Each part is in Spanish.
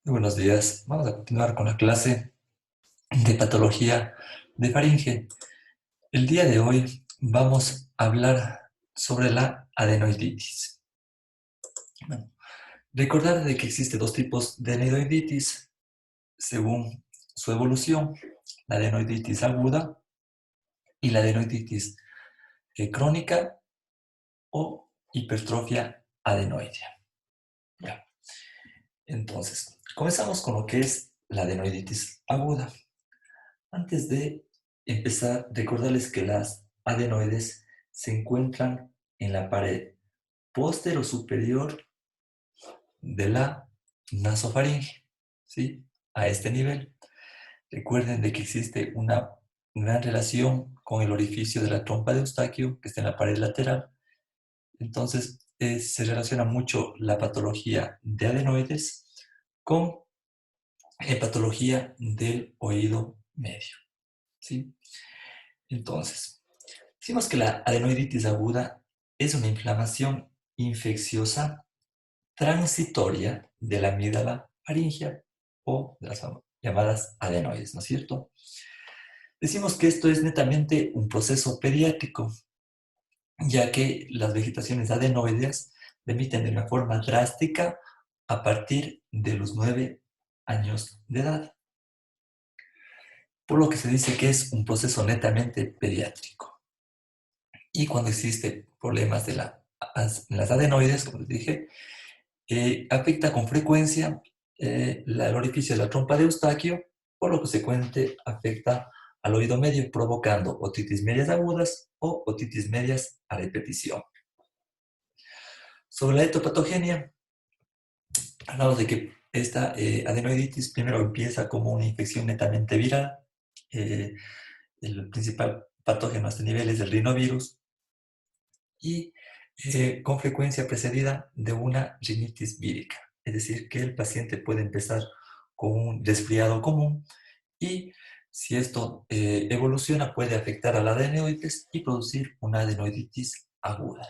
Muy buenos días. Vamos a continuar con la clase de patología de faringe. El día de hoy vamos a hablar sobre la adenoiditis. Bueno, recordar de que existen dos tipos de adenoiditis según su evolución: la adenoiditis aguda y la adenoiditis crónica o hipertrofia adenoidea. Ya. Entonces, comenzamos con lo que es la adenoiditis aguda. Antes de empezar, recordarles que las adenoides se encuentran en la pared posterior superior de la nasofaringe, ¿sí? A este nivel. Recuerden de que existe una gran relación con el orificio de la trompa de Eustaquio, que está en la pared lateral. Entonces, se relaciona mucho la patología de adenoides con patología del oído medio, ¿sí? Entonces, decimos que la adenoiditis aguda es una inflamación infecciosa transitoria de la amígdala faríngea o de las llamadas adenoides, ¿no es cierto? Decimos que esto es netamente un proceso pediátrico, ya que las vegetaciones adenoideas remiten de una forma drástica a partir de los 9 años de edad, por lo que se dice que es un proceso netamente pediátrico. Y cuando existen problemas de las adenoides, como les dije, afecta con frecuencia el orificio de la trompa de Eustaquio, por lo consecuente afecta al oído medio, provocando otitis medias agudas o otitis medias a repetición. Sobre la etopatogenia, hablamos de que esta adenoiditis primero empieza como una infección netamente viral. El principal patógeno a este nivel es el rinovirus y con frecuencia precedida de una rinitis vírica. Es decir, que el paciente puede empezar con un resfriado común y si esto evoluciona puede afectar a la adenoides y producir una adenoiditis aguda.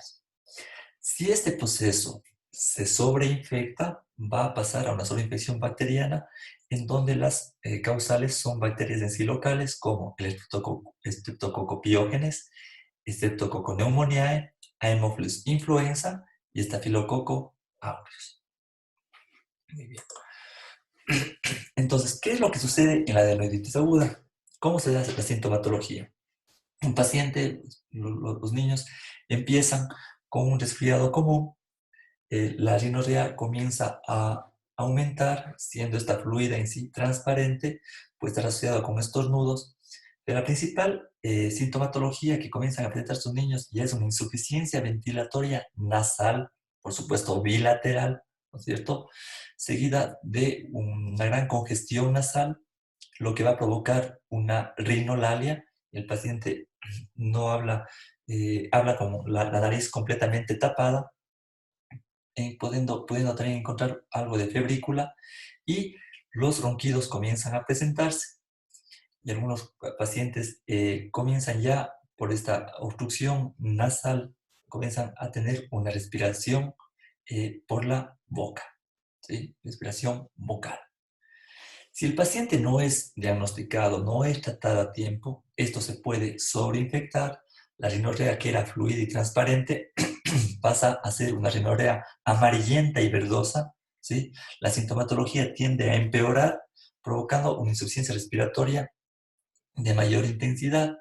Si este proceso se sobreinfecta, va a pasar a una sobreinfección bacteriana en donde las causales son bacterias en sí locales como el Streptococcus pyogenes, Streptococcus pneumoniae, Haemophilus influenza y Staphylococcus aureus. Muy bien. Entonces, ¿qué es lo que sucede en la adenoiditis aguda? ¿Cómo se hace la sintomatología? Un paciente, los niños, empiezan con un resfriado común. La rinorrea comienza a aumentar, siendo esta fluida en sí transparente, pues está asociado con estornudos. Pero la principal sintomatología que comienzan a presentar sus niños ya es una insuficiencia ventilatoria nasal, por supuesto bilateral, ¿no es cierto? Seguida de una gran congestión nasal, lo que va a provocar una rinolalia. El paciente no habla, habla con la nariz completamente tapada, pudiendo también encontrar algo de febrícula y los ronquidos comienzan a presentarse. Y algunos pacientes comienzan ya por esta obstrucción nasal, comienzan a tener una respiración por la boca, ¿sí? Respiración vocal. Si el paciente no es diagnosticado, no es tratado a tiempo, esto se puede sobreinfectar. La rinorrea, que era fluida y transparente, pasa a ser una rinorrea amarillenta y verdosa, ¿sí? La sintomatología tiende a empeorar, provocando una insuficiencia respiratoria de mayor intensidad,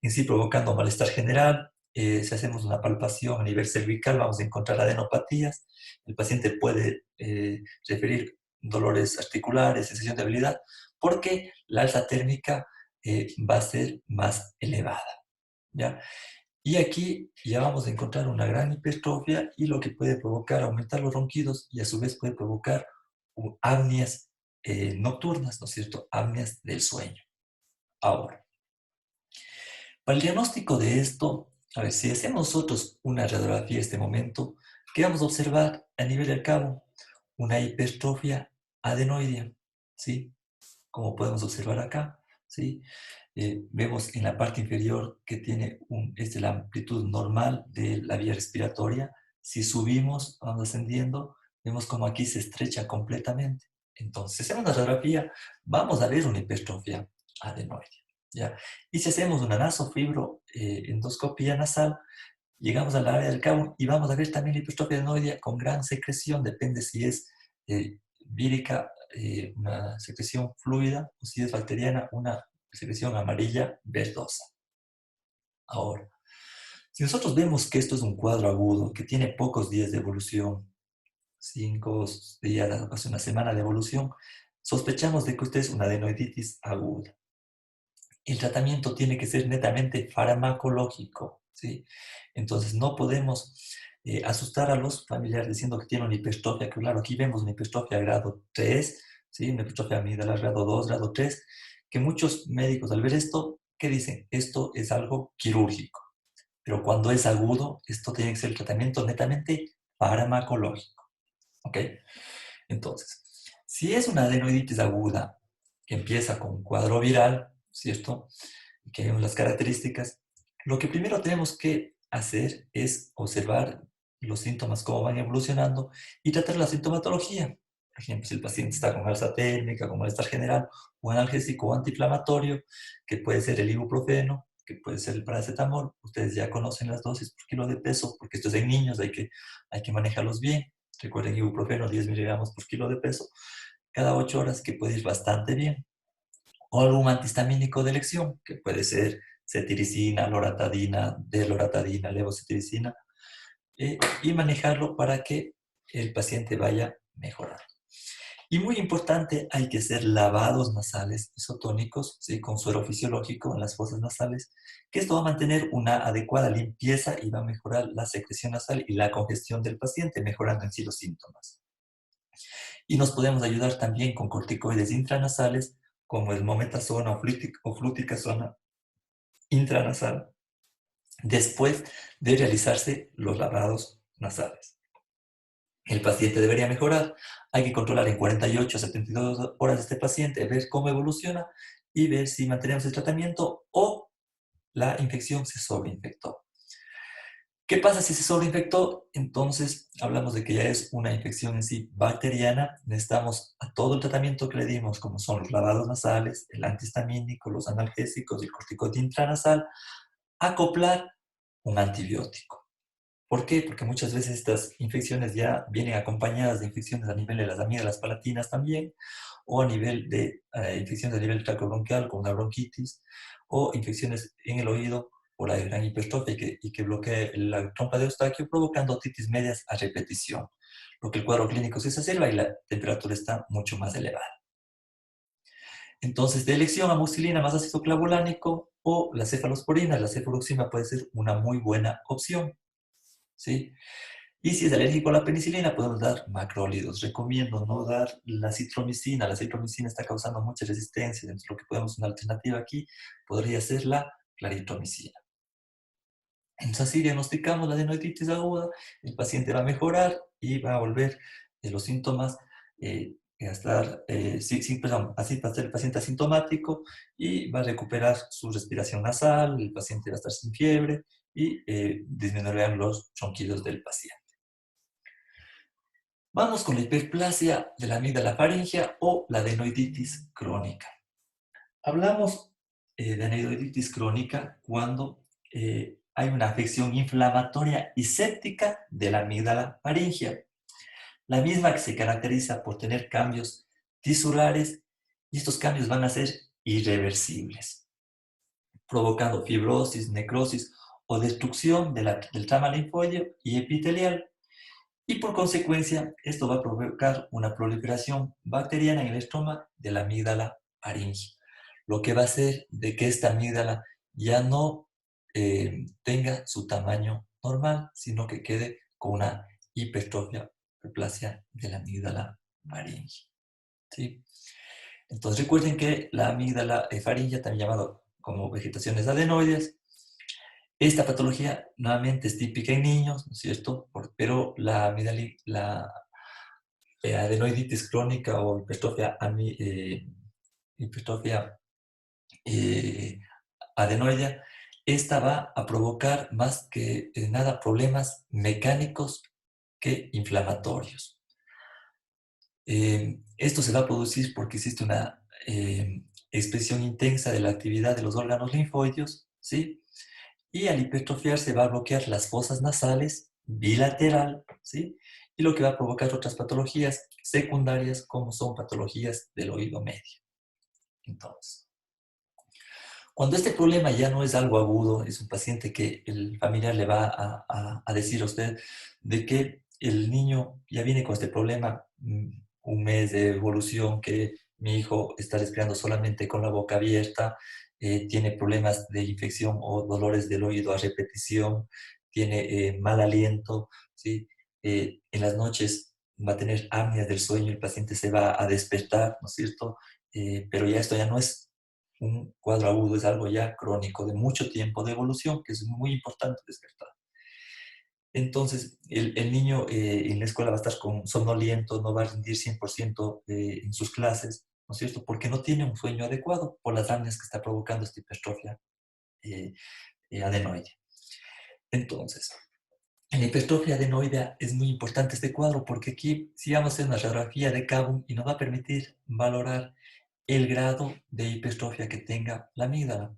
en sí provocando malestar general. Si hacemos una palpación a nivel cervical, vamos a encontrar adenopatías. El paciente puede referir dolores articulares, sensación de debilidad, porque la alza térmica va a ser más elevada, ¿ya? Y aquí ya vamos a encontrar una gran hipertrofia y lo que puede provocar aumentar los ronquidos y a su vez puede provocar apneas nocturnas, ¿no es cierto? Apneas del sueño. Ahora, para el diagnóstico de esto, a ver, si hacemos nosotros una radiografía en este momento, ¿qué vamos a observar a nivel del cabo? Una hipertrofia adenoidea, ¿sí? Como podemos observar acá, ¿sí? Vemos en la parte inferior que tiene la amplitud normal de la vía respiratoria. Si subimos, vamos ascendiendo, vemos como aquí se estrecha completamente. Entonces, si hacemos una radiografía, vamos a ver una hipertrofia adenoide, ¿ya? Y si hacemos una nasofibro endoscopía nasal, llegamos al área del cabo y vamos a ver también la hipertrofia adenoidea con gran secreción, depende si es vírica, una secreción fluida, o si es bacteriana, una secreción amarilla verdosa. Ahora, si nosotros vemos que esto es un cuadro agudo, que tiene pocos días de evolución, 5 días, casi una semana de evolución, sospechamos de que usted es una adenoiditis aguda. El tratamiento tiene que ser netamente farmacológico, ¿sí? Entonces no podemos asustar a los familiares diciendo que tiene una hipertrofia, que claro, aquí vemos una hipertrofia grado 3, ¿sí? Una hipertrofia amígdala grado 2, grado 3, que muchos médicos al ver esto, ¿qué dicen? Esto es algo quirúrgico. Pero cuando es agudo, esto tiene que ser el tratamiento netamente farmacológico, ¿ok? Entonces, si es una adenoiditis aguda que empieza con un cuadro viral, ¿cierto? Que vemos las características, lo que primero tenemos que hacer es observar los síntomas, cómo van evolucionando y tratar la sintomatología. Por ejemplo, si el paciente está con alza térmica, con malestar general, o analgésico o antiinflamatorio, que puede ser el ibuprofeno, que puede ser el paracetamol. Ustedes ya conocen las dosis por kilo de peso, porque esto es en niños, hay que manejarlos bien. Recuerden, ibuprofeno 10 miligramos por kilo de peso cada 8 horas, que puede ir bastante bien. O algún antihistamínico de elección, que puede ser cetiricina, loratadina, deloratadina, levocetiricina, y manejarlo para que el paciente vaya mejorando. Y muy importante, hay que hacer lavados nasales isotónicos, ¿sí? Con suero fisiológico en las fosas nasales, que esto va a mantener una adecuada limpieza y va a mejorar la secreción nasal y la congestión del paciente, mejorando en sí los síntomas. Y nos podemos ayudar también con corticoides intranasales, como el mometasona o fluticasona intranasal, después de realizarse los lavados nasales. El paciente debería mejorar. Hay que controlar en 48 a 72 horas a este paciente, ver cómo evoluciona y ver si mantenemos el tratamiento o la infección se sobreinfectó. ¿Qué pasa si se sobreinfectó? Entonces hablamos de que ya es una infección en sí bacteriana. Necesitamos a todo el tratamiento que le dimos, como son los lavados nasales, el antihistamínico, los analgésicos, el corticoide intranasal, acoplar un antibiótico. ¿Por qué? Porque muchas veces estas infecciones ya vienen acompañadas de infecciones a nivel de las amígdalas palatinas también, o a nivel de infecciones a nivel del tracto bronquial, como una bronquitis, o infecciones en el oído por la gran hipertrofia y que bloquea la trompa de Eustaquio, provocando otitis medias a repetición. Lo que el cuadro clínico se exacerba y la temperatura está mucho más elevada. Entonces, de elección, amoxicilina más ácido clavulánico o la cefalosporina, la cefuroxima puede ser una muy buena opción, ¿sí? Y si es alérgico a la penicilina, podemos dar macrólidos. Recomiendo no dar la citromicina. La citromicina está causando mucha resistencia. Entonces, lo que podemos, una alternativa aquí, podría ser la claritromicina. Entonces, así diagnosticamos la adenoiditis aguda, el paciente va a mejorar y va a volver los síntomas a estar, perdón, así va a ser el paciente asintomático y va a recuperar su respiración nasal, el paciente va a estar sin fiebre y disminuirán los ronquidos del paciente. Vamos con la hiperplasia de la amígdala faríngea o la adenoiditis crónica. Hablamos de adenoiditis crónica cuando hay una afección inflamatoria y séptica de la amígdala faríngea. La misma que se caracteriza por tener cambios tisulares y estos cambios van a ser irreversibles, provocando fibrosis, necrosis o destrucción del trama linfoideo y epitelial. Y por consecuencia, esto va a provocar una proliferación bacteriana en el estroma de la amígdala faríngea, lo que va a hacer de que esta amígdala ya no tenga su tamaño normal, sino que quede con una hipertrofia, hiperplasia de la amígdala faríngea. ¿Sí? Entonces recuerden que la amígdala faríngea, también llamado como vegetaciones adenoides, esta patología nuevamente es típica en niños, ¿no es cierto? Pero la adenoiditis crónica o hipertrofia eh, adenoidea, esta va a provocar más que nada problemas mecánicos que inflamatorios. Esto se va a producir porque existe una expresión intensa de la actividad de los órganos linfoideos, ¿sí? Y al hipertrofiarse va a bloquear las fosas nasales bilateral, ¿sí? Y lo que va a provocar otras patologías secundarias como son patologías del oído medio. Entonces, cuando este problema ya no es algo agudo, es un paciente que el familiar le va a decir a usted de que el niño ya viene con este problema, un mes de evolución, que mi hijo está respirando solamente con la boca abierta, tiene problemas de infección o dolores del oído a repetición, tiene mal aliento, ¿sí? En las noches va a tener apnea del sueño, el paciente se va a despertar, ¿no es cierto? Pero ya esto ya no es un cuadro agudo, es algo ya crónico de mucho tiempo de evolución, que es muy importante despertar. Entonces, el niño en la escuela va a estar con somnoliento, no va a rendir 100% en sus clases, ¿no es cierto? Porque no tiene un sueño adecuado por las apneas que está provocando esta hipertrofia eh, adenoide. Entonces, en la hipertrofia adenoidea es muy importante este cuadro porque aquí sí vamos a hacer una radiografía de Cavum y nos va a permitir valorar el grado de hipertrofia que tenga la amígdala,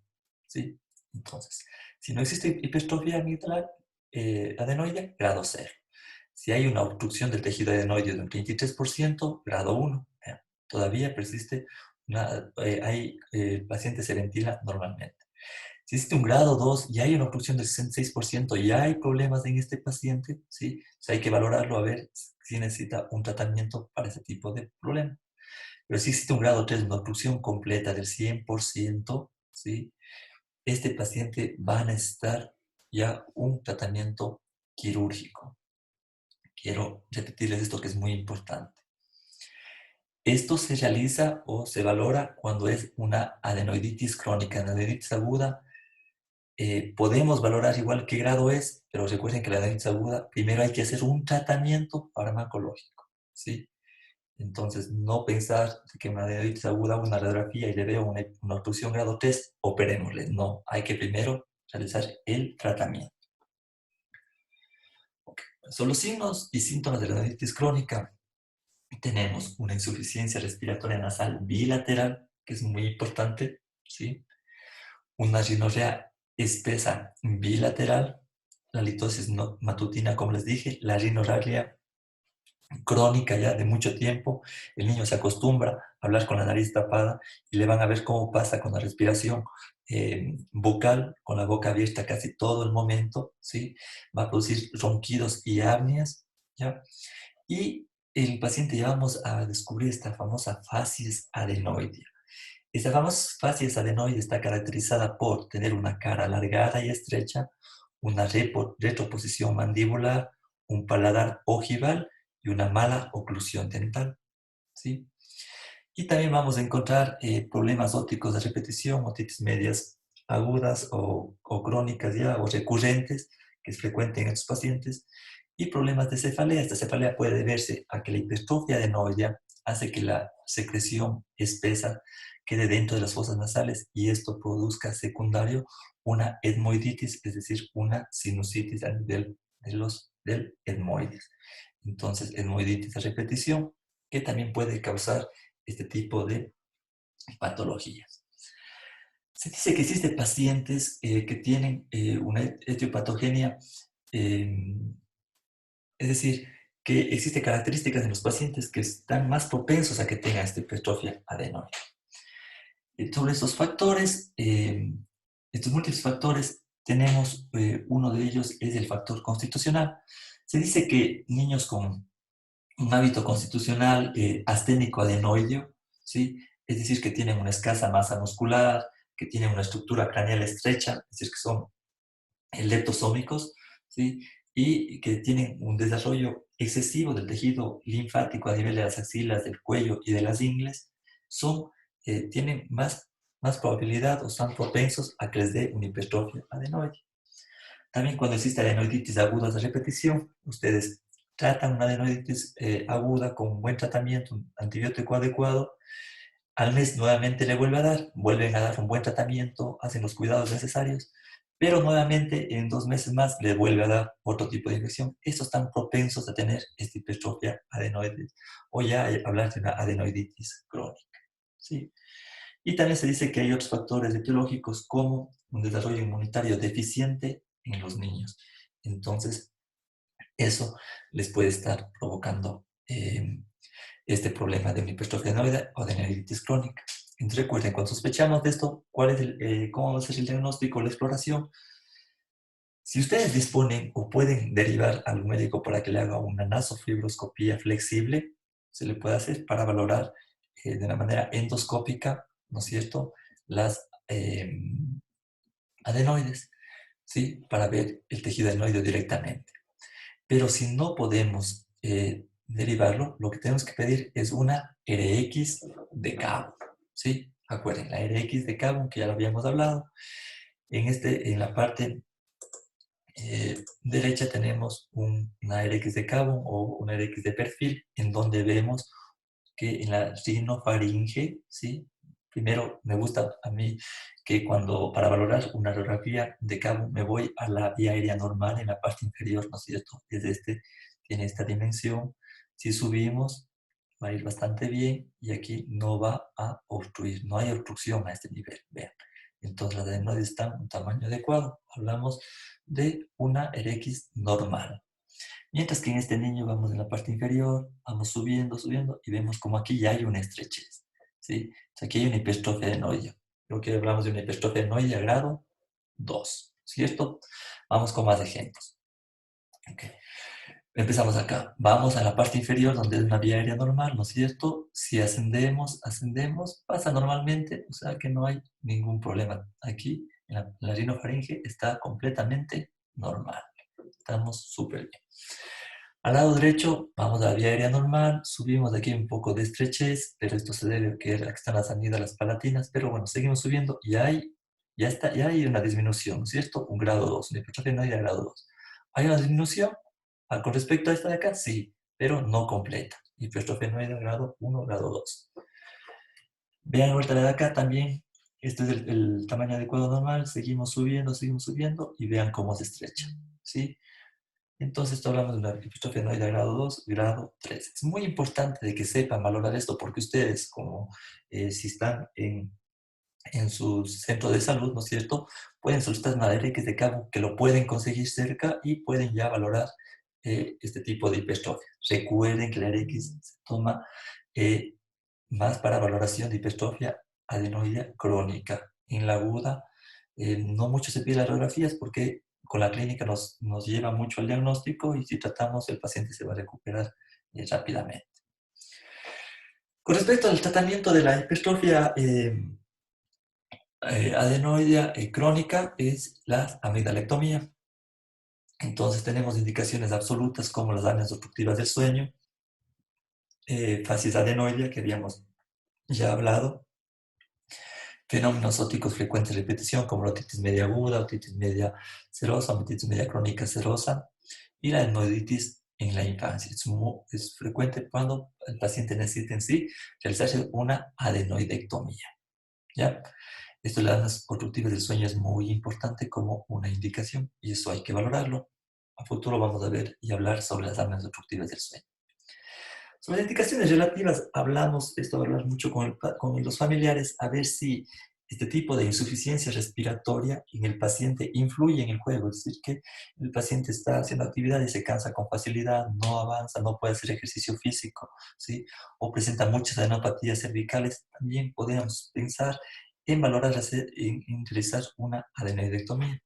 ¿sí? Entonces, si no existe hipertrofia amígdala adenoide, grado 0. Si hay una obstrucción del tejido adenoide del 23%, grado 1. Todavía persiste, el paciente se ventila normalmente. Si existe un grado 2 y hay una obstrucción del 66% y hay problemas en este paciente, ¿sí? O sea, hay que valorarlo a ver si necesita un tratamiento para ese tipo de problema. Pero si existe un grado 3, una obstrucción completa del 100%, ¿sí? Este paciente va a necesitar ya un tratamiento quirúrgico. Quiero repetirles esto que es muy importante. Esto se realiza o se valora cuando es una adenoiditis crónica, adenoiditis aguda. Podemos valorar igual qué grado es, pero recuerden que la adenoiditis aguda, primero hay que hacer un tratamiento farmacológico, ¿sí? Entonces, no pensar que una adenoiditis aguda, una radiografía y le veo una obstrucción grado 3, operémosle. No, hay que primero realizar el tratamiento. Okay. Son los signos y síntomas de la adenoiditis crónica. Tenemos una insuficiencia respiratoria nasal bilateral, que es muy importante, ¿sí? Una rinorrea espesa bilateral, la litosis matutina, como les dije, la rinorragia crónica ya de mucho tiempo, el niño se acostumbra a hablar con la nariz tapada y le van a ver cómo pasa con la respiración bucal, con la boca abierta casi todo el momento, ¿sí? Va a producir ronquidos y apneas, ¿ya? Y el paciente ya vamos a descubrir esta famosa facies adenoidea. Esta famosa facies adenoide está caracterizada por tener una cara alargada y estrecha, una retroposición mandibular, un paladar ojival y una mala oclusión dental, ¿sí? Y también vamos a encontrar problemas ópticos de repetición, otitis medias agudas o crónicas ya, o recurrentes, que es frecuente en estos pacientes, y problemas de cefalea. Esta cefalea puede deberse a que la hipertrofia adenoidea hace que la secreción espesa quede dentro de las fosas nasales y esto produzca secundario una etmoiditis, es decir, una sinusitis a nivel del etmoides. Entonces, etmoiditis a repetición, que también puede causar este tipo de patologías. Se dice que existen pacientes que tienen una etiopatogenia, eh, es decir, que existen características en los pacientes que están más propensos a que tengan esta hipertrofia adenoide. Sobre estos factores, estos múltiples factores, tenemos uno de ellos es el factor constitucional. Se dice que niños con un hábito constitucional asténico adenoideo, ¿sí? Es decir, que tienen una escasa masa muscular, que tienen una estructura craneal estrecha, es decir, que son leptosómicos, ¿sí? Y que tienen un desarrollo excesivo del tejido linfático a nivel de las axilas, del cuello y de las ingles, tienen más probabilidad o están propensos a que les dé una hipertrofia adenoide. También cuando existe adenoiditis aguda de repetición, ustedes tratan una adenoiditis aguda con un buen tratamiento, un antibiótico adecuado, al mes nuevamente le vuelven a dar un buen tratamiento, hacen los cuidados necesarios pero nuevamente en 2 meses más le vuelve a dar otro tipo de infección. Estos están propensos a tener esta hipertrofia adenoides o ya hablar de una adenoiditis crónica. ¿Sí? Y también se dice que hay otros factores etiológicos como un desarrollo inmunitario deficiente en los niños. Entonces, eso les puede estar provocando este problema de una hipertrofia adenoide o de adenoiditis crónica. Entonces, recuerden, cuando sospechamos de esto, ¿cómo va a ser el diagnóstico, la exploración? Si ustedes disponen o pueden derivar al médico para que le haga una nasofibroscopía flexible, se le puede hacer para valorar de una manera endoscópica, ¿no es cierto?, las adenoides, ¿sí?, para ver el tejido adenoide directamente. Pero si no podemos derivarlo, lo que tenemos que pedir es una RX de cabo, ¿sí? Acuérdense, la RX de cabo, que ya lo habíamos hablado, en la parte derecha tenemos una RX de cabo o una RX de perfil, en donde vemos que en la rinofaringe, ¿sí? Primero, me gusta a mí que para valorar una radiografía de cabo me voy a la vía aérea normal en la parte inferior, ¿no es cierto? Tiene esta dimensión. Si subimos, va a ir bastante bien y aquí no va a obstruir, no hay obstrucción a este nivel, vean. Entonces las adenoides están en un tamaño adecuado. Hablamos de una RX normal. Mientras que en este niño vamos en la parte inferior, vamos subiendo, subiendo, y vemos como aquí ya hay una estrechez, ¿sí? Entonces aquí hay una hipertrofia adenoidea. Creo que hablamos de una hipertrofia adenoidea grado 2, ¿cierto? Vamos con más ejemplos. Okay. Empezamos acá. Vamos a la parte inferior donde es una vía aérea normal, ¿no es cierto? Si ascendemos, pasa normalmente, o sea que no hay ningún problema. Aquí, en la rinofaringe, está completamente normal. Estamos súper bien. Al lado derecho, vamos a la vía aérea normal, subimos aquí un poco de estrechez, pero esto se debe a que están las amígdalas palatinas, pero bueno, seguimos subiendo y ya hay una disminución, ¿no es cierto? Un grado 2, una hipertrofia adenoidea grado 2. ¿Hay una disminución? Con respecto a esta de acá, sí, pero no completa. Hipertrofia adenoidea grado 1, grado 2. Vean ahorita la de acá también, este es el tamaño adecuado normal, seguimos subiendo y vean cómo se estrecha, ¿sí? Entonces, esto hablamos de una hipertrofia adenoide grado 2, grado 3. Es muy importante de que sepan valorar esto porque ustedes, como si están en su centro de salud, ¿no es cierto?, pueden solicitar una RX de cabo que lo pueden conseguir cerca y pueden ya valorar este tipo de hipertrofia. Recuerden que la RX se toma más para valoración de hipertrofia adenoidea crónica. En la aguda, no mucho se pide las radiografías porque con la clínica nos lleva mucho al diagnóstico y si tratamos, el paciente se va a recuperar rápidamente. Con respecto al tratamiento de la hipertrofia adenoidea crónica, es la amidalectomía. Entonces tenemos indicaciones absolutas como las apneas obstructivas del sueño, facies adenoidea, que habíamos ya hablado, fenómenos óticos frecuentes de repetición como la otitis media aguda, otitis media serosa, otitis media crónica serosa y la adenoiditis en la infancia. Es frecuente cuando el paciente necesita en sí realizarse una adenoidectomía. ¿Ya? Esto de las apneas obstructivas del sueño es muy importante como una indicación y eso hay que valorarlo. A futuro vamos a ver y hablar sobre las apneas obstructivas del sueño. Sobre las indicaciones relativas, esto hablar mucho con los familiares, a ver si este tipo de insuficiencia respiratoria en el paciente influye en el juego, es decir, que el paciente está haciendo actividad y se cansa con facilidad, no avanza, no puede hacer ejercicio físico, ¿sí? O presenta muchas adenopatías cervicales, también podemos pensar en valorar en realizar una adenoidectomía.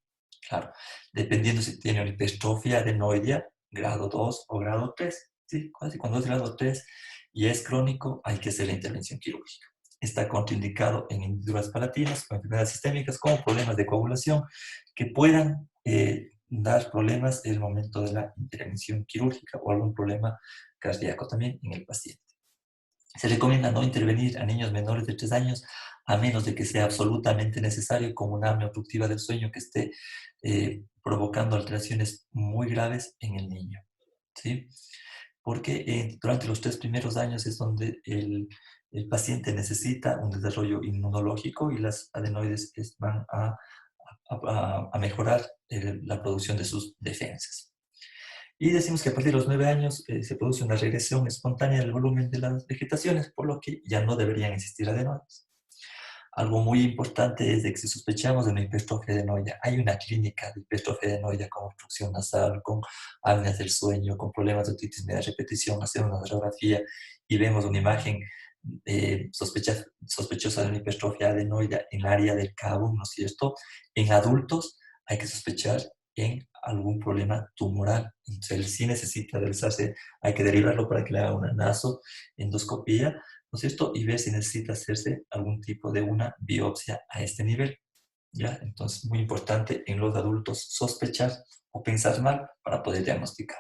Claro, dependiendo si tiene una hipertrofia adenoidea, grado 2 o grado 3. ¿Sí? Cuando es grado 3 y es crónico, hay que hacer la intervención quirúrgica. Está contraindicado en hendiduras palatinas o enfermedades sistémicas como problemas de coagulación que puedan dar problemas en el momento de la intervención quirúrgica o algún problema cardíaco también en el paciente. Se recomienda no intervenir a niños menores de 3 años a menos de que sea absolutamente necesario, como una apnea obstructiva del sueño que esté provocando alteraciones muy graves en el niño, ¿sí? Porque durante los 3 primeros años es donde el paciente necesita un desarrollo inmunológico y las adenoides van a a mejorar la producción de sus defensas. Y decimos que a partir de los 9 años se produce una regresión espontánea del volumen de las vegetaciones, por lo que ya no deberían existir adenoides. Algo muy importante es de que si sospechamos de una hipertrofia adenoidea, hay una clínica de hipertrofia adenoidea con obstrucción nasal, con apneas del sueño, con problemas de otitis media repetición, hacer una radiografía y vemos una imagen sospechosa de una hipertrofia adenoidea en el área del cabo, ¿no es cierto? En adultos hay que sospechar en algún problema tumoral. Entonces, él sí necesita realizarse, hay que derivarlo para que le haga una nasoendoscopía, ¿no es cierto? Y ver si necesita hacerse algún tipo de una biopsia a este nivel, ¿ya? Entonces, muy importante en los adultos sospechar o pensar mal para poder diagnosticar.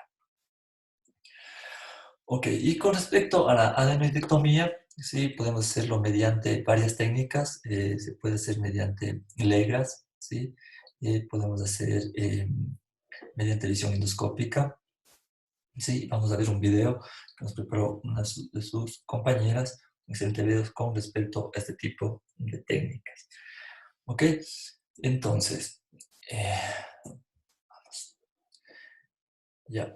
Ok, y con respecto a la adenoidectomía, sí, podemos hacerlo mediante varias técnicas. Se puede hacer mediante legras, ¿sí? Podemos hacer mediante visión endoscópica. Sí, vamos a ver un video que nos preparó una de sus compañeras, excelente video con respecto a este tipo de técnicas. Ok, entonces, vamos, ya.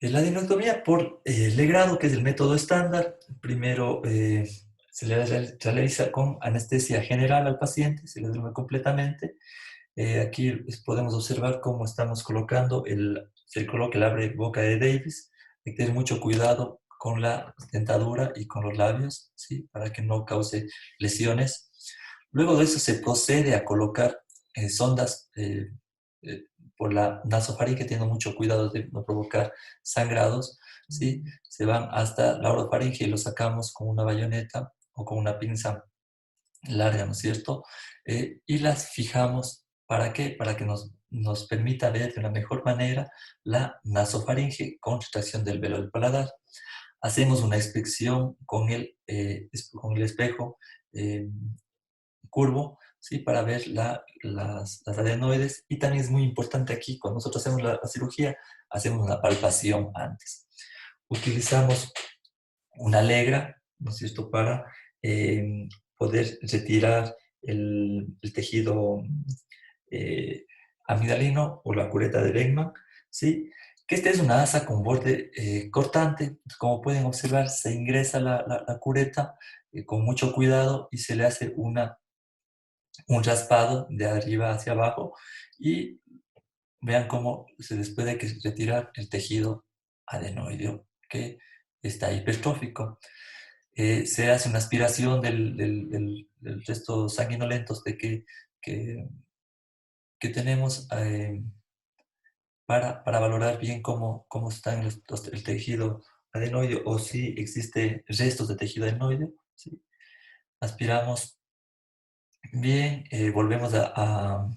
La adenoidectomía por legrado, que es el método estándar, primero se le realiza con anestesia general al paciente, se le duerme completamente. Aquí podemos observar cómo estamos colocando, se coloca el abre boca de Davis. Hay que tener mucho cuidado con la dentadura y con los labios, ¿sí? Para que no cause lesiones. Luego de eso se procede a colocar sondas eh, por la nasofaringe, teniendo mucho cuidado de no provocar sangrados, ¿sí? Se van hasta la orofaringe y lo sacamos con una bayoneta o con una pinza larga, ¿no es cierto? Y las fijamos, ¿para qué? Para que nos permita ver de una mejor manera la nasofaringe con retracción del velo del paladar. Hacemos una inspección con el espejo eh, curvo, ¿sí? Para ver las adenoides. Y también es muy importante aquí, cuando nosotros hacemos la cirugía, hacemos una palpación antes. Utilizamos una legra, ¿no es cierto?, para poder retirar el tejido eh, amigdalino o la cureta de Bregman, ¿sí? Que esta es una asa con borde cortante. Como pueden observar, se ingresa la cureta con mucho cuidado y se le hace un raspado de arriba hacia abajo y vean cómo después hay que retirar el tejido adenoideo que está hipertrófico. Se hace una aspiración del resto sanguinolentos que tenemos para valorar bien cómo está el tejido adenoideo o si existe restos de tejido adenoideo, ¿sí? Aspiramos bien, volvemos a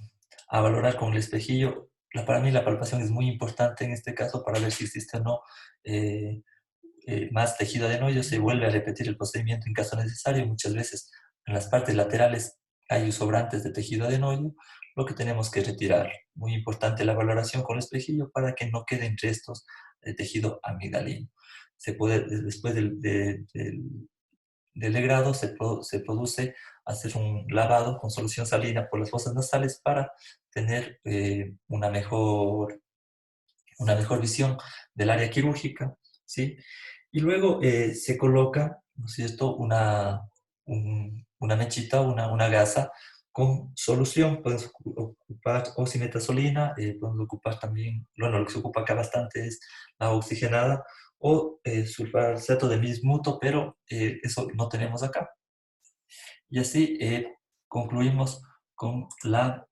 valorar con el espejillo. Para mí la palpación es muy importante en este caso para ver si existe o no más tejido adenoideo. Se vuelve a repetir el procedimiento en caso necesario. Muchas veces en las partes laterales hay sobrantes de tejido adenoideo, lo que tenemos que retirar. Muy importante la valoración con el espejillo para que no queden restos de tejido amigdalino. Se puede, después del legrado, se produce hacer un lavado con solución salina por las fosas nasales para tener una mejor visión del área quirúrgica, ¿sí? Y luego se coloca, ¿no es cierto?, una mechita, una gasa con solución. Podemos ocupar oximetazolina, podemos ocupar también, bueno, lo que se ocupa acá bastante es la oxigenada o sulfato de bismuto, pero eso no tenemos acá. Y así concluimos con la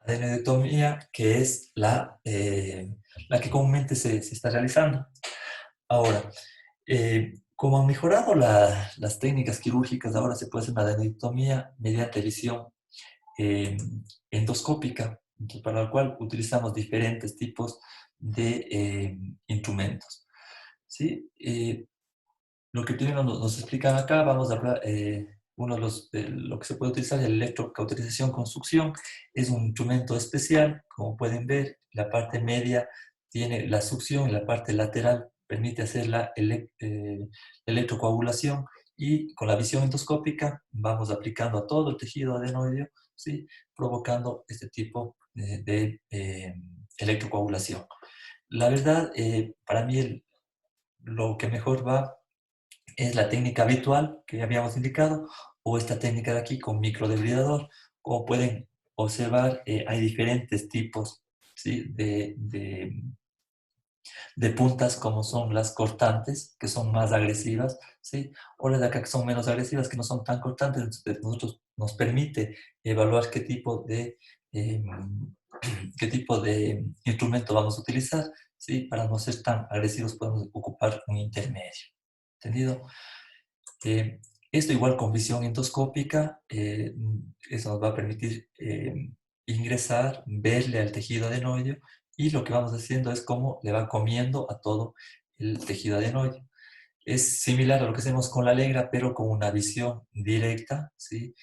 adenoidectomía, que es la que comúnmente se está realizando. Ahora, como han mejorado las técnicas quirúrgicas, ahora se puede hacer una adenoidectomía mediante visión eh, endoscópica, para la cual utilizamos diferentes tipos de instrumentos, ¿sí? Lo que primero nos explican acá, vamos a hablar, uno de lo que se puede utilizar es la electrocauterización con succión. Es un instrumento especial, como pueden ver, la parte media tiene la succión y la parte lateral permite hacer la electrocoagulación y con la visión endoscópica vamos aplicando a todo el tejido adenoideo, ¿sí? Provocando este tipo de electrocoagulación. La verdad, para mí lo que mejor va es la técnica habitual que ya habíamos indicado o esta técnica de aquí con microderibrador. Como pueden observar, hay diferentes tipos, ¿sí? de puntas, como son las cortantes, que son más agresivas, ¿sí? O las de acá que son menos agresivas, que no son tan cortantes. Entonces, nosotros nos permite evaluar eh, qué tipo de instrumento vamos a utilizar, ¿sí? Para no ser tan agresivos podemos ocupar un intermedio. ¿Entendido? Eh, Esto igual con visión endoscópica, eso nos va a permitir ingresar, verle al tejido adenoideo y lo que vamos haciendo es cómo le va comiendo a todo el tejido adenoideo. Es similar a lo que hacemos con la Alegra, pero con una visión directa, ¿sí?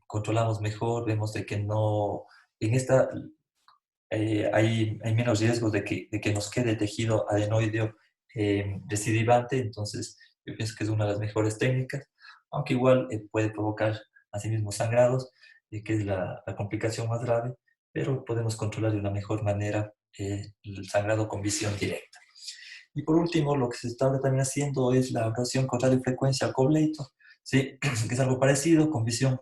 Controlamos mejor, vemos de que no, en esta hay menos riesgos de que nos quede tejido adenoideo recidivante, entonces yo pienso que es una de las mejores técnicas, aunque igual puede provocar asimismo sangrados, que es la complicación más grave, pero podemos controlar de una mejor manera el sangrado con visión directa. Y por último, lo que se está ahora también haciendo es la abrasión con radiofrecuencia al cobleito, ¿sí? Que es algo parecido, con visión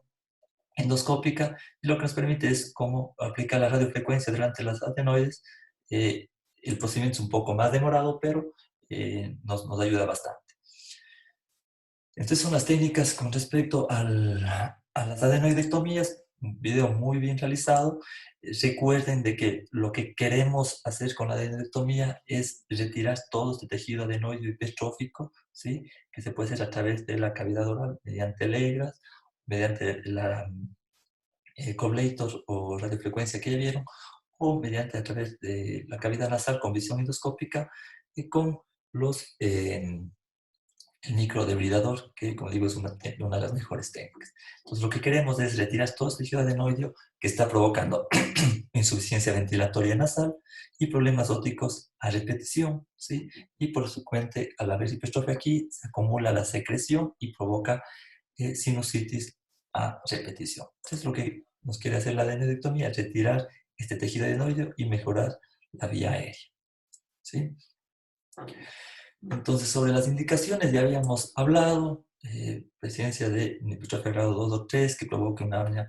endoscópica, y lo que nos permite es cómo aplicar la radiofrecuencia delante de las adenoides. Eh, el procedimiento es un poco más demorado, pero nos ayuda bastante. Estas son las técnicas con respecto a las adenoidectomías, un video muy bien realizado. Recuerden de que lo que queremos hacer con la adenoidectomía es retirar todo este tejido adenoide hipertrófico, ¿sí? Que se puede hacer a través de la cavidad oral, mediante legras, mediante la coblator o radiofrecuencia que ya vieron, o mediante a través de la cavidad nasal con visión endoscópica y con los, el microdebridador, que como digo es una de las mejores técnicas. Entonces lo que queremos es retirar todo este tejido adenoideo que está provocando insuficiencia ventilatoria nasal y problemas ópticos a repetición, ¿sí? Y por consecuente, al haber hipertrofia aquí, se acumula la secreción y provoca sinusitis a repetición. Entonces, lo que nos quiere hacer la adenodectomía es retirar este tejido adenoideo y mejorar la vía aérea, ¿sí? Entonces, sobre las indicaciones ya habíamos hablado, presencia de hipertrofia grado 2 o 3 que provoque una apnea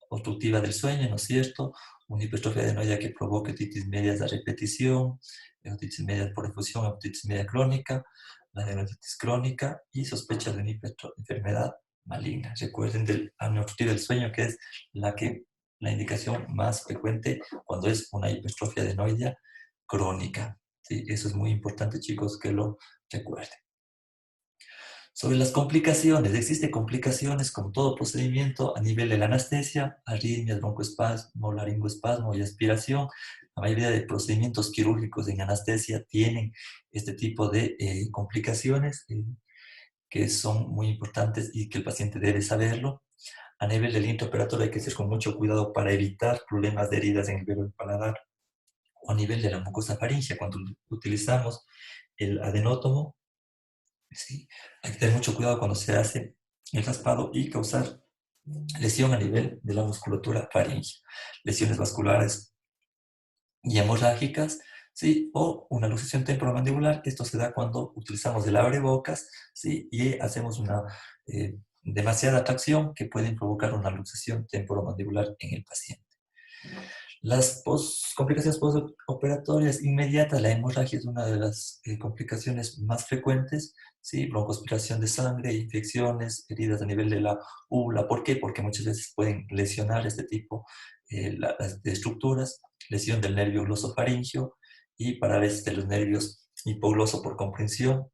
obstructiva del sueño, ¿no es cierto? Una hipertrofia adenoidea que provoque otitis medias a repetición, otitis medias por efusión, otitis media crónica, la adenoiditis crónica y sospecha de una enfermedad maligna. Recuerden del apnea obstructiva del sueño, que es la indicación más frecuente cuando es una hipertrofia adenoidea crónica. Sí, eso es muy importante, chicos, que lo recuerden. Sobre las complicaciones, existen complicaciones como todo procedimiento a nivel de la anestesia, arritmias, broncoespasmo, laringoespasmo y aspiración. La mayoría de procedimientos quirúrgicos en anestesia tienen este tipo de complicaciones que son muy importantes y que el paciente debe saberlo. A nivel del intraoperatorio hay que hacer con mucho cuidado para evitar problemas de heridas en el velo del paladar o a nivel de la mucosa faríngea. Cuando utilizamos el adenótomo, ¿sí? Hay que tener mucho cuidado cuando se hace el raspado y causar lesión a nivel de la musculatura faríngea, lesiones vasculares y hemorrágicas, ¿sí? O una luxación temporomandibular. Esto se da cuando utilizamos el abrebocas, ¿sí? Y hacemos una demasiada tracción que puede provocar una luxación temporomandibular en el paciente. Las complicaciones postoperatorias inmediatas, la hemorragia es una de las complicaciones más frecuentes, ¿sí? Broncoaspiración de sangre, infecciones, heridas a nivel de la úvula. ¿Por qué? Porque muchas veces pueden lesionar este tipo de estructuras, lesión del nervio glosofaringio y parálisis de los nervios hipogloso por comprensión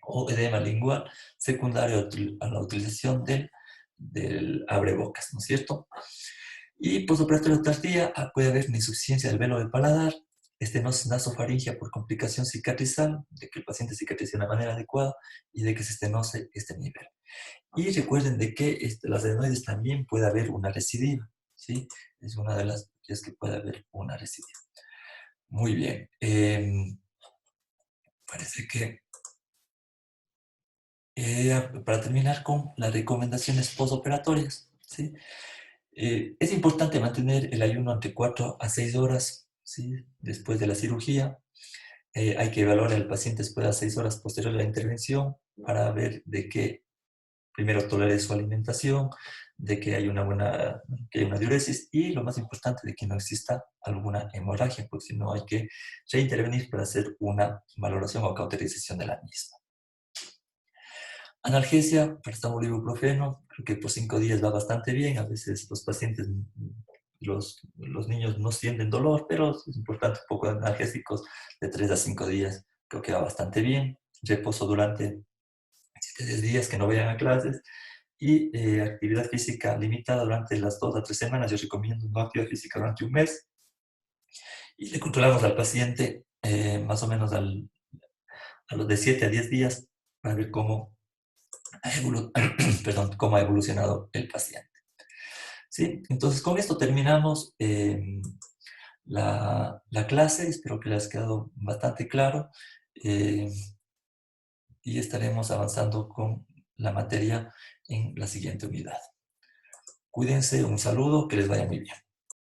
o edema lingual secundario a la utilización del abrebocas, ¿no es cierto? Y postoperatorio tardía puede haber una insuficiencia del velo del paladar, estenosis nasofaringia por complicación cicatrizal, de que el paciente cicatrice de una manera adecuada y de que se estenose este nivel. Y recuerden de que las adenoides también puede haber una recidiva, ¿sí? Es una de las que puede haber una recidiva. Muy bien. Parece que Para terminar con las recomendaciones postoperatorias, ¿sí? Es importante mantener el ayuno entre 4 a 6 horas, ¿sí? Después de la cirugía. Hay que evaluar al paciente después de las 6 horas posterior a la intervención para ver de que primero tolere su alimentación, de que hay que hay una diuresis y lo más importante de que no exista alguna hemorragia, porque si no hay que reintervenir para hacer una valoración o cauterización de la misma. Analgesia, paracetamol, ibuprofeno, creo que por 5 días va bastante bien. A veces los pacientes, los niños no sienten dolor, pero es importante un poco de analgésicos de 3 a 5 días. Creo que va bastante bien. Reposo durante 7 días que no vayan a clases y actividad física limitada durante las 2 a 3 semanas. Yo recomiendo no actividad física durante un mes y le controlamos al paciente más o menos a los de 7 a 10 días para ver perdón, cómo ha evolucionado el paciente. ¿Sí? Entonces, con esto terminamos la clase. Espero que les haya quedado bastante claro eh, y estaremos avanzando con la materia en la siguiente unidad. Cuídense, un saludo, que les vaya muy bien.